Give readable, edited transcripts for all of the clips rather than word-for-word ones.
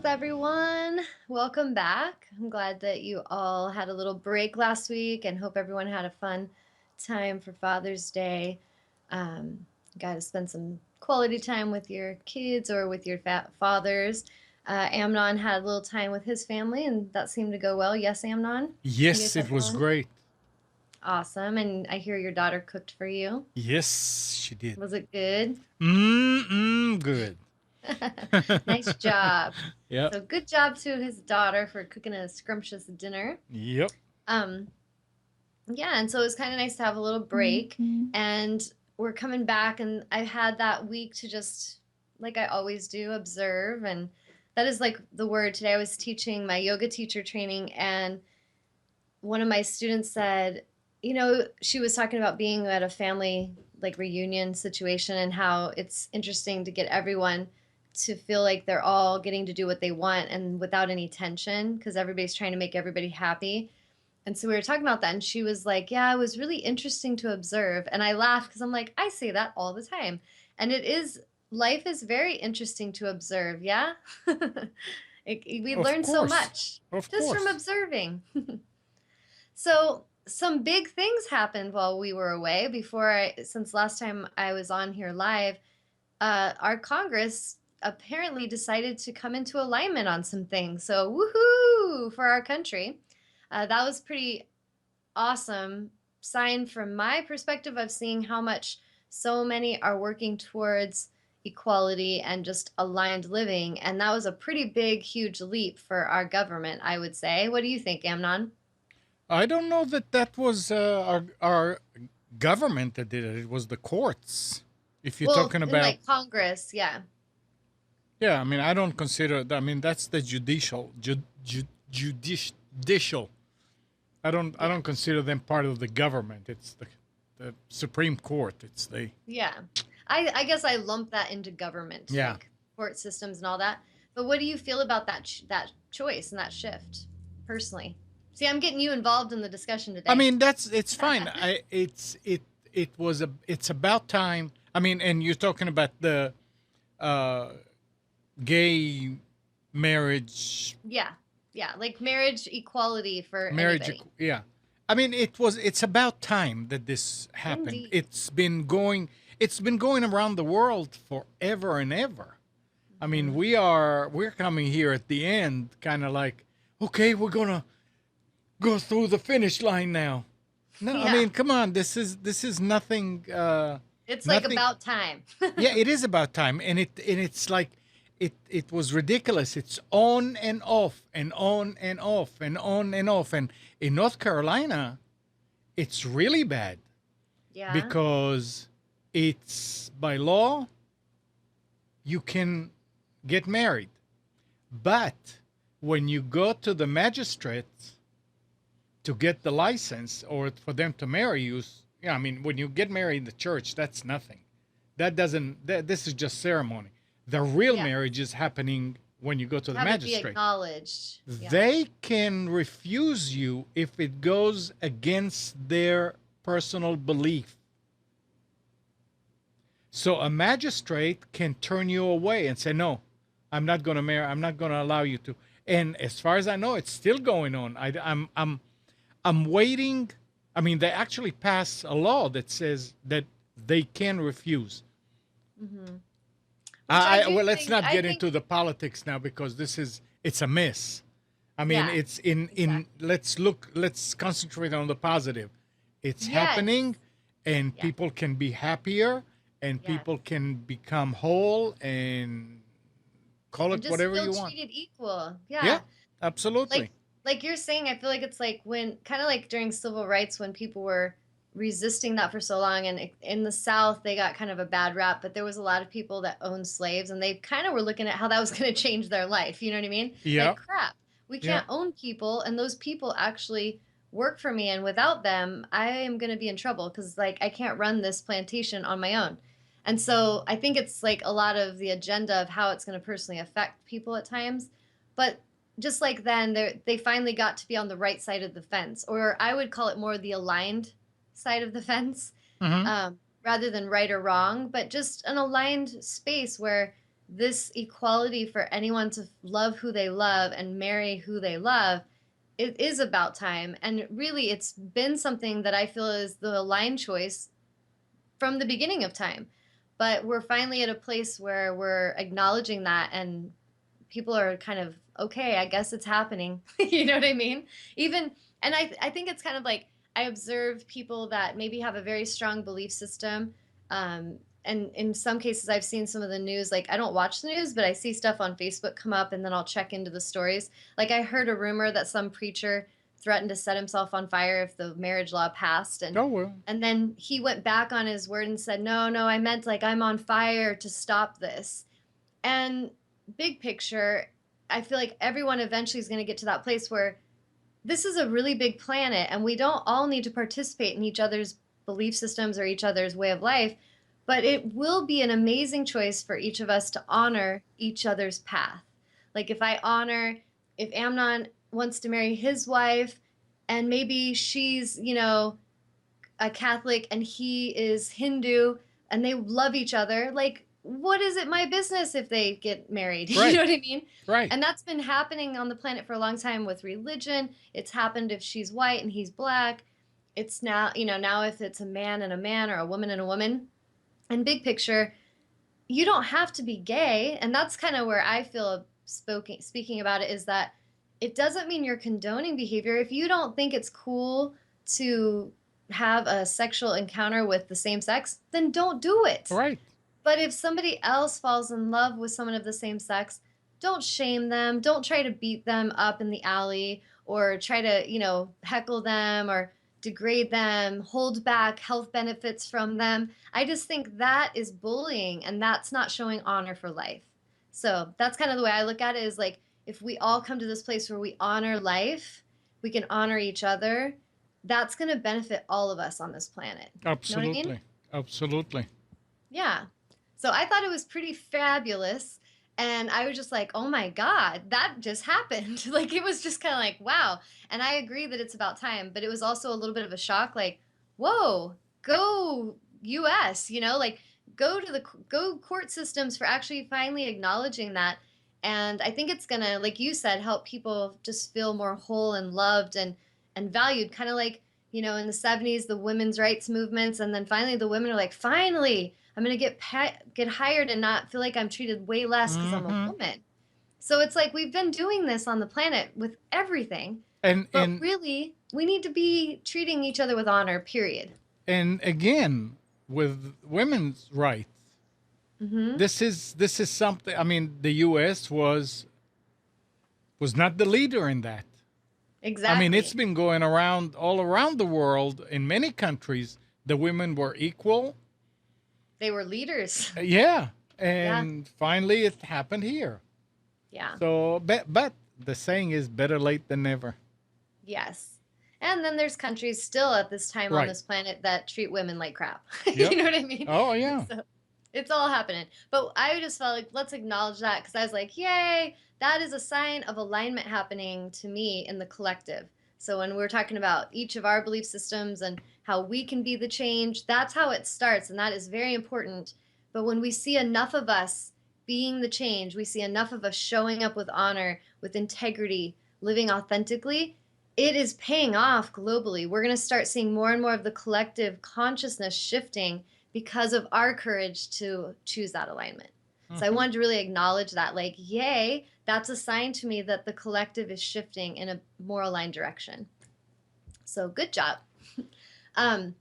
Greetings, everyone. Welcome back. I'm glad that you all had a little break last week and hope everyone had a fun time for Father's Day. Got to spend some quality time with your kids or with your fathers. Amnon had a little time with his family, and that seemed to go well. Yes, Amnon? You guys Yes, had it was fun? great. Awesome. And I hear your daughter cooked for you. Yes, she did. Was it good? Good. Nice job. Yep. So good job to his daughter for cooking a scrumptious dinner. Yep. Um, yeah, and so it was kind of nice to have a little break. And we're coming back, and I had that week to just, like I always do, observe. And that is like the word today. I was teaching my yoga teacher training, and one of my students said, she was talking about being at a family like reunion situation and how it's interesting to get everyone to feel like they're all getting to do what they want and without any tension because everybody's trying to make everybody happy. And so we were talking about that, and she was like, "Yeah, it was really interesting to observe." And I laughed because I'm like, I say that all the time. And life is very interesting to observe. Yeah. We Of learn so course. much Of just from course. observing. So some big things happened while we were away since last time I was on here live. Our Congress apparently decided to come into alignment on some things. So woohoo for our country. That was pretty awesome sign from my perspective of seeing how much so many are working towards equality and just aligned living. And that was a pretty big, huge leap for our government, I would say. What do you think, Amnon? I don't know that that was our government that did it. It was the courts. If you're Well, talking in about, like Congress, yeah. yeah, I mean, I don't consider. I mean, that's the judicial. I Yeah. don't consider them part of the government. It's the Supreme Court. It's the Yeah. I guess I lump that into government, yeah. like court systems and all that. But what do you feel about that choice and that shift personally? See, I'm getting you involved in the discussion I today. mean, that's it's fine. It's about time. I mean, and you're talking about the uh, gay marriage Yeah. Yeah, like marriage equality for anybody. yeah. I mean, it's about time that this happened. Indeed. It's been going around the world forever and ever. I mean, Hmm. we're coming here at the end, kind of like, okay, we're gonna go through the finish line now. No, I Yeah. mean, come on, this is nothing. It's like Nothing. about time. Yeah, it is about time, and it's like it was ridiculous. It's on and off and on and off and on and off, and in North Carolina, it's really bad Yeah. because it's by law you can get married, but when you go to the magistrate to get the license or for them to marry you, yeah, I mean, when you get married in the church, that's nothing. That doesn't. This is just ceremony. The real Yeah. marriage is happening when you go to the Have it be magistrate. acknowledged. Yeah. They can refuse you if it goes against their personal belief. So a magistrate can turn you away and say, "No, I'm not going to marry. I'm not going to allow you to." And as far as I know, it's still going on. I'm waiting. I mean, they actually passed a law that says that they can refuse. Hmm. Which I do Well, let's think not I get think into the politics now because it's a mess. I mean, yeah, it's in exactly. let's concentrate on the positive. It's Yes. happening, and Yeah. people can be happier, and Yes. people can become whole and call And it just whatever feel you want. treated equal. Yeah, Yeah. absolutely. Like you're saying, I feel like it's like when kind of like during civil rights when people were resisting that for so long and in the South they got kind of a bad rap, but there was a lot of people that owned slaves and they kind of were looking at how that was going to change their life, you know what I mean? Yeah, Like crap. We yeah. can't own people and those people actually work for me and without them I am going to be in trouble cuz like I can't run this plantation on my own. And so I think it's like a lot of the agenda of how it's going to personally affect people at times. But just like then, they finally got to be on the right side of the fence, or I would call it more the aligned side of the fence, Hmm. rather than right or wrong, but just an aligned space where this equality for anyone to love who they love and marry who they love, it is about time. And really, it's been something that I feel is the aligned choice from the beginning of time. But we're finally at a place where we're acknowledging that, and people are kind of, okay, I guess it's happening. You know what I mean? Even, and I think it's kind of like I observe people that maybe have a very strong belief system. And in some cases, I've seen some of the news. Like, I don't watch the news, but I see stuff on Facebook come up, and then I'll check into the stories. Like, I heard a rumor that some preacher threatened to set himself on fire if the marriage law passed, Oh well. and then he went back on his word and said, no, no, I meant, like, I'm on fire to stop this. And big picture, I feel like everyone eventually is going to get to that place where this is a really big planet, and we don't all need to participate in each other's belief systems or each other's way of life. But it will be an amazing choice for each of us to honor each other's path. Like, if Amnon wants to marry his wife, and maybe she's, a Catholic and he is Hindu, and they love each other, like, what is it my business if they get married? You Right. know what I mean? Right. And that's been happening on the planet for a long time with religion. It's happened if she's white and he's black. It's now, now if it's a man and a man or a woman and a woman. And big picture, you don't have to be gay. And that's kind of where I feel speaking about it, is that it doesn't mean you're condoning behavior. If you don't think it's cool to have a sexual encounter with the same sex, then don't do it. Right. But if somebody else falls in love with someone of the same sex, don't shame them. Don't try to beat them up in the alley, or try to, heckle them or degrade them, hold back health benefits from them. I just think that is bullying, and that's not showing honor for life. So that's kind of the way I look at it, is like, if we all come to this place where we honor life, we can honor each other, that's going to benefit all of us on this planet. You know what I mean? Absolutely. Absolutely. Yeah. So I thought it was pretty fabulous. And I was just like, oh my God, that just happened. Like, it was just kind of like, wow. And I agree that it's about time, but it was also a little bit of a shock. Like, whoa, go US, like, go court systems for actually finally acknowledging that. And I think it's going to, like you said, help people just feel more whole and loved and valued. Kind of like, in the 70s, the women's rights movements. And then finally the women are like, finally, I'm going to get hired and not feel like I'm treated way less because I'm a Mm-hmm. woman. So it's like we've been doing this on the planet with everything, And but and really we need to be treating each other with honor, period. and again, with women's rights, Mhm. this is something. I mean, the U.S. was not the leader in that. I mean, it's Exactly. been going around all around the world. In many countries, the women were equal. They were leaders. Yeah, Yeah. and finally, it happened here. Yeah. So, but the saying is better late than never. Yes. And then there's countries still at this time on Right. this planet that treat women like crap. You Yep. know what I mean? Oh yeah. So it's all happening. But I just felt like, let's acknowledge that, because I was like, yay, that is a sign of alignment happening to me in the collective. So when we're talking about each of our belief systems and how we can be the change, that's how it starts. And that is very important. But when we see enough of us being the change, we see enough of us showing up with honor, with integrity, living authentically, it is paying off globally. We're going to start seeing more and more of the collective consciousness shifting because of our courage to choose that alignment. So I Hmm. wanted to really acknowledge that, like, yay, that's a sign to me that the collective is shifting in a more aligned direction. So good job. Um,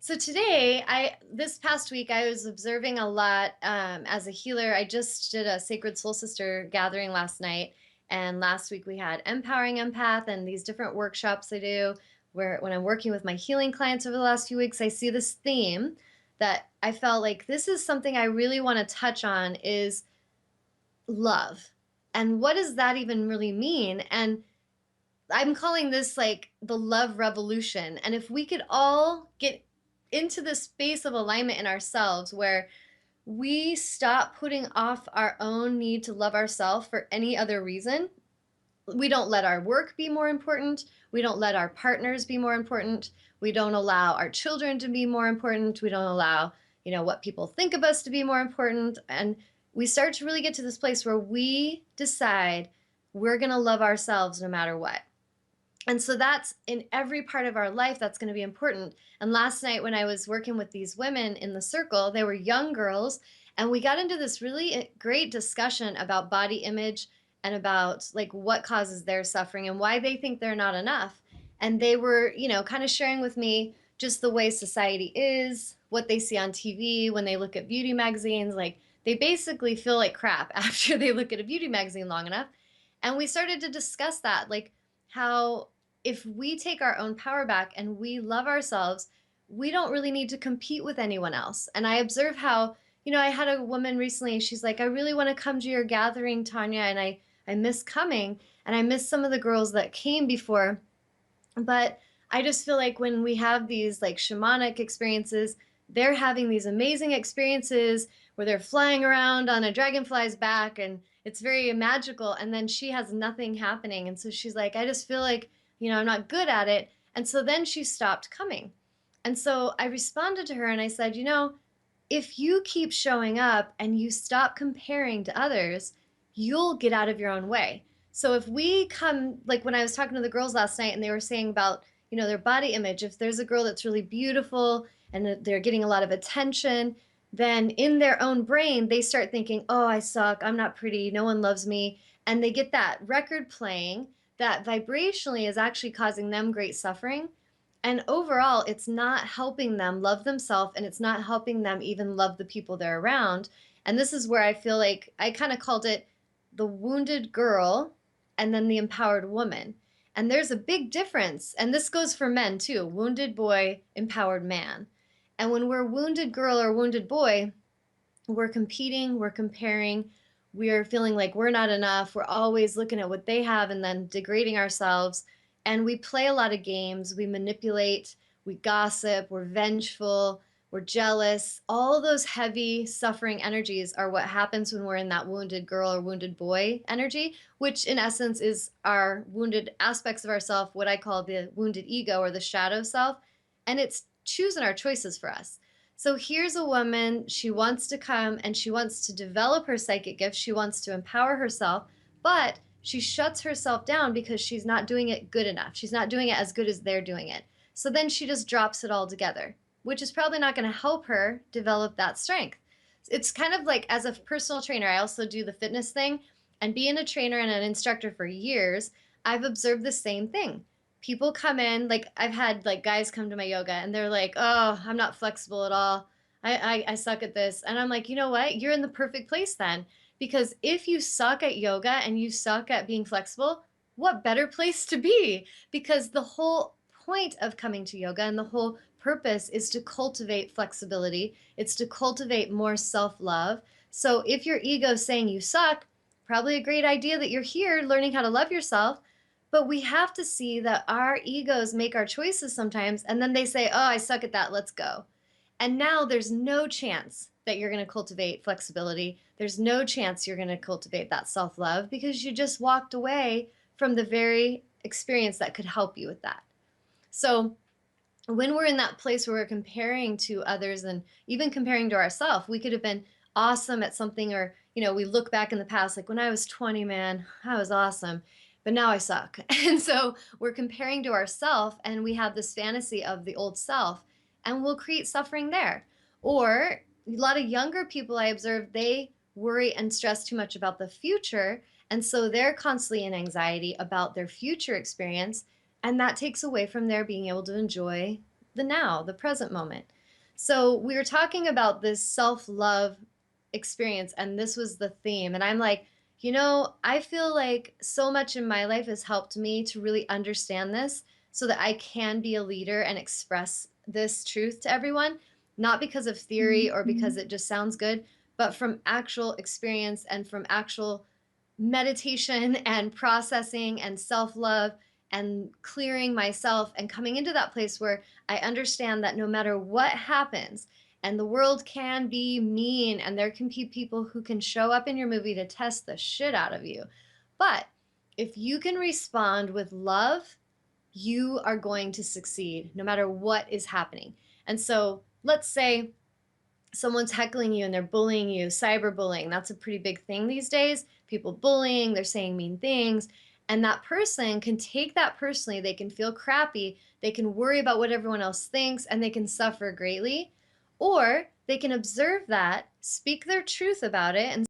so today, this past week, I was observing a lot as a healer. I just did a Sacred Soul Sister gathering last night, and last week we had Empowering Empath and these different workshops I do. Where when I'm working with my healing clients over the last few weeks, I see this theme that I felt like this is something I really want to touch on, is love. And what does that even really mean? And I'm calling this like the love revolution. And if we could all get into this space of alignment in ourselves where we stop putting off our own need to love ourselves for any other reason, we don't let our work be more important. We don't let our partners be more important. We don't allow our children to be more important. We don't allow, what people think of us to be more important. And we start to really get to this place where we decide we're going to love ourselves no matter what. And so that's in every part of our life that's going to be important. And last night when I was working with these women in the circle, they were young girls, and we got into this really great discussion about body image and about like what causes their suffering and why they think they're not enough. And they were, kind of sharing with me just the way society is, what they see on TV when they look at beauty magazines. Like they basically feel like crap after they look at a beauty magazine long enough. And we started to discuss that, like how if we take our own power back and we love ourselves, we don't really need to compete with anyone else. And I observe how, I had a woman recently, she's like, I really want to come to your gathering, Tawnya, and I miss coming, and I miss some of the girls that came before. But I just feel like when we have these like shamanic experiences, they're having these amazing experiences where they're flying around on a dragonfly's back and it's very magical. And then she has nothing happening. And so she's like, I just feel like, I'm not good at it. And so then she stopped coming. And so I responded to her and I said, if you keep showing up and you stop comparing to others, you'll get out of your own way. So if we come, like when I was talking to the girls last night and they were saying about, their body image, if there's a girl that's really beautiful and they're getting a lot of attention, then in their own brain, they start thinking, oh, I suck, I'm not pretty, no one loves me. And they get that record playing that vibrationally is actually causing them great suffering. And overall, it's not helping them love themselves and it's not helping them even love the people they're around. And this is where I feel like I kind of called it the wounded girl and then the empowered woman. And there's a big difference. And this goes for men too: wounded boy, empowered man. And when we're wounded girl or wounded boy, we're competing, we're comparing, we're feeling like we're not enough, we're always looking at what they have and then degrading ourselves. And we play a lot of games, we manipulate, we gossip, we're vengeful, we're jealous. All those heavy suffering energies are what happens when we're in that wounded girl or wounded boy energy, which in essence is our wounded aspects of ourself, what I call the wounded ego or the shadow self. And it's choosing our choices for us. So here's a woman, she wants to come and she wants to develop her psychic gifts. She wants to empower herself, but she shuts herself down because she's not doing it good enough. She's not doing it as good as they're doing it. So then she just drops it all together, which is probably not going to help her develop that strength. It's kind of like, as a personal trainer, I also do the fitness thing. And being a trainer and an instructor for years, I've observed the same thing. People come in, like I've had like guys come to my yoga and they're like, oh, I'm not flexible at all. I suck at this. And I'm like, you know what? You're in the perfect place then. Because if you suck at yoga and you suck at being flexible, what better place to be? Because the whole point of coming to yoga and the whole purpose is to cultivate flexibility. It's to cultivate more self-love. So if your ego's saying you suck, probably a great idea that you're here learning how to love yourself. But we have to see that our egos make our choices sometimes, and then they say, oh, I suck at that, let's go. And now there's no chance that you're going to cultivate flexibility. There's no chance you're going to cultivate that self love because you just walked away from the very experience that could help you with that. So, when we're in that place where we're comparing to others and even comparing to ourselves, we could have been awesome at something, or, we look back in the past, like when I was 20, man, I was awesome, but now I suck. And so we're comparing to ourselves and we have this fantasy of the old self and we'll create suffering there. Or a lot of younger people I observe, they worry and stress too much about the future. And so they're constantly in anxiety about their future experience, and that takes away from their being able to enjoy the now, the present moment. So we were talking about this self-love experience and this was the theme, and I'm like, I feel like so much in my life has helped me to really understand this so that I can be a leader and express this truth to everyone, not because of theory or because it just sounds good, but from actual experience and from actual meditation and processing and self love and clearing myself and coming into that place where I understand that no matter what happens, and the world can be mean, and there can be people who can show up in your movie to test the shit out of you. But if you can respond with love, you are going to succeed no matter what is happening. And so let's say someone's heckling you and they're bullying you, cyberbullying, that's a pretty big thing these days. People bullying, they're saying mean things. And that person can take that personally. They can feel crappy. They can worry about what everyone else thinks and they can suffer greatly. Or they can observe that, speak their truth about it, and